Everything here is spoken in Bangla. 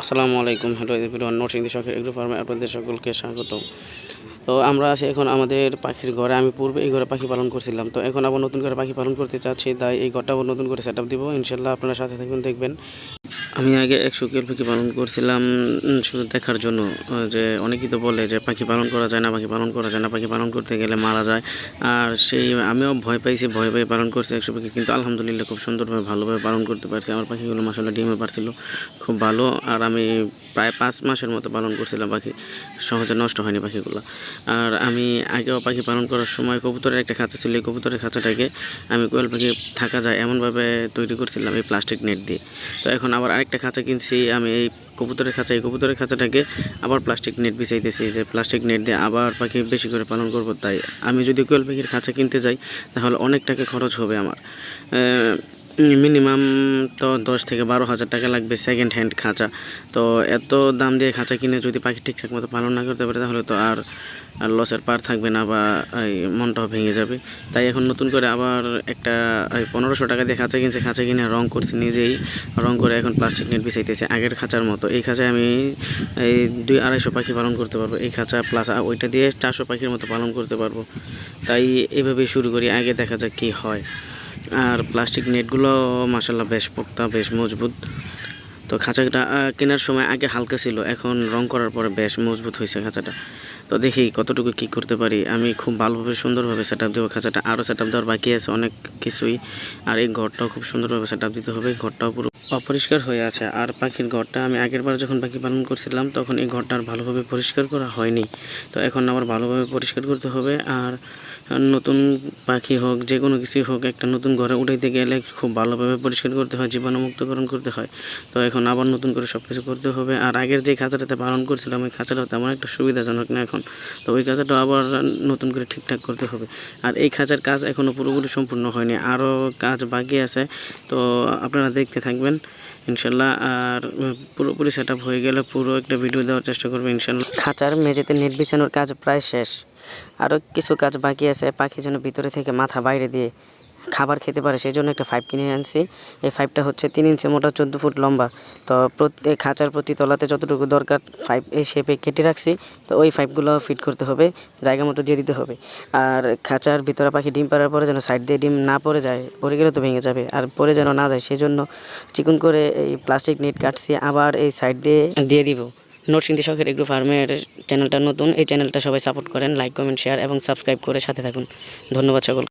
আসসালামু আলাইকুম। হ্যালো এভরিওয়ান, নরসিংদী শখের এগ্রো ফার্মে আপনাদের সকলকে স্বাগত। তো আমরা আছি এখন আমাদের পাখির ঘরে। আমি পূর্বে এই ঘরে পাখি পালন করছিলাম, তো এখন আবার নতুন করে পাখি পালন করতে চাচ্ছি, তাই এই ঘরটা আবার নতুন করে সেট আপ দিব। ইনশাল্লাহ আপনারা সাথে থাকবেন, দেখবেন। আমি আগে 100 কোয়েল পাখি পালন করছিলাম শুধু দেখার জন্য। যে অনেকেই তো বলে যে পাখি পালন করা যায় না, পাখি পালন করা যায় না, পাখি পালন করতে গেলে মারা যায়। আর আমিও ভয় পাইছি, ভয় পেয়ে পালন করছি 100 পাখি, কিন্তু আলহামদুলিল্লাহ খুব সুন্দরভাবে ভালোভাবে পালন করতে পারছি। আমার পাখিগুলো মাশাআল্লাহ ডিমে পারছিল খুব ভালো। আর আমি প্রায় 5 মাসের মতো পালন করছিলাম পাখি, সহজে নষ্ট হয়নি পাখিগুলো। আর আমি আগেও পাখি পালন করার সময় কবুতরের একটা খাঁচা ছিল, এই কবুতরের খাঁচাটাকে আমি কোয়েল পাখি থাকা যায় এমনভাবে তৈরি করছিলাম এই প্লাস্টিক নেট দিয়ে। তো এখন আবার আরেকটা খাঁচা কিনছি আমি এই কবুতরের খাঁচা, এই কবুতরের খাঁচাটাকে আবার প্লাস্টিক নেট বিছাইতেছি, যে প্লাস্টিক নেট দিয়ে আবার পাখি বেশি করে পালন করব। তাই আমি যদি কোয়েল পাখির খাঁচা কিনতে যাই তাহলে অনেক টাকা খরচ হবে আমার। মিনিমাম তো 10 থেকে 12 হাজার টাকা লাগবে সেকেন্ড হ্যান্ড খাঁচা। তো এত দাম দিয়ে খাঁচা কিনে যদি পাখি ঠিকঠাক মতো পালন না করতে পারে তাহলে তো আর লসের পার থাকবে না, বা এই মনটাও ভেঙে যাবে। তাই এখন নতুন করে আবার একটা 1500 টাকা দিয়ে খাঁচা কিনছে, খাঁচা কিনে রং করছি নিজেই, রং করে এখন প্লাস্টিক নেট বিছাইতেছে আগের খাঁচার মতো। এই খাঁচায় আমি এই 200-250 পাখি পালন করতে পারবো, এই খাঁচা প্লাস ওইটা দিয়ে 400 পাখির মতো পালন করতে পারবো। তাই এভাবেই শুরু করি, আগে দেখা যাক কী হয়। আর প্লাস্টিক নেটগুলো মাশাআল্লাহ বেশ পোক্তা, বেশ মজবুত। তো খাঁচাটা কেনার সময় আগে হালকা ছিল, এখন রং করার পরে বেশ মজবুত হয়েছে খাঁচাটা। তো দেখি কতটুকু কী করতে পারি। আমি খুব ভালোভাবে সুন্দরভাবে সেট আপ দেবো খাঁচাটা, আরও সেট আপ দেওয়ার বাকি আছে অনেক কিছুই। আর এই ঘরটাও খুব সুন্দরভাবে সেট আপ দিতে হবে, ঘরটাও পুরো অপরিষ্কার হয়ে আছে। আর পাখির ঘরটা আমি আগের বার যখন পাখি পালন করছিলাম তখন এই ঘরটা আর ভালোভাবে পরিষ্কার করা হয়নি, তো এখন আবার ভালোভাবে পরিষ্কার করতে হবে। আর নতুন পাখি হোক, যে কোনো কিছুই হোক, একটা নতুন ঘরে উঠাইতে গেলে খুব ভালোভাবে পরিষ্কার করতে হয়, জীবাণুমুক্তকরণ করতে হয়। তো এখন আবার নতুন করে সব কিছু করতে হবে। আর আগের যে খাঁচাটাতে পালন করছিলাম ওই খাঁচাটা তেমন একটা সুবিধাজনক না এখন, তো ওই খাঁচাটা আবার নতুন করে ঠিকঠাক করতে হবে। আর এই খাঁচার কাজ এখনও পুরোপুরি সম্পূর্ণ হয়নি, আরও কাজ বাকি আছে। তো আপনারা দেখতে থাকবেন ইনশাল্লাহ। আর পুরোপুরি সেট আপ হয়ে গেলে পুরো একটা ভিডিও দেওয়ার চেষ্টা করবো ইনশাল্লাহ। খাঁচার মেঝেতে নেট বিছানোর কাজ প্রায় শেষ, আরও কিছু কাজ বাকি আছে। পাখি যেন ভিতরে থেকে মাথা বাইরে দিয়ে খাবার খেতে পারে সেই জন্য একটা পাইপ কিনে আনছি। এই পাইপটা হচ্ছে 3 ইঞ্চি মোটা, 14 ফুট লম্বা। তো প্রত্যেক খাঁচার প্রতি তলাতে যতটুকু দরকার পাইপ এই শেপে কেটে রাখছি। তো ওই পাইপগুলো ফিট করতে হবে, জায়গা মতো দিয়ে দিতে হবে। আর খাঁচার ভিতরে পাখি ডিম পাড়ার পরে যেন সাইড দিয়ে ডিম না পড়ে যায়, পড়ে গেলে তো ভেঙে যাবে, আর পড়ে যেন না যায় সেজন্য চিকন করে এই প্লাস্টিক নেট কাটছি, আবার এই সাইড দিয়ে দিব। নরসিংদী শখের এগ্রো ফার্মের চ্যানেলটা নতুন, এই চ্যানেলটা সবাই সাপোর্ট করেন, লাইক, কমেন্ট, শেয়ার এবং সাবস্ক্রাইব করে সাথে থাকুন। ধন্যবাদ সকলকে।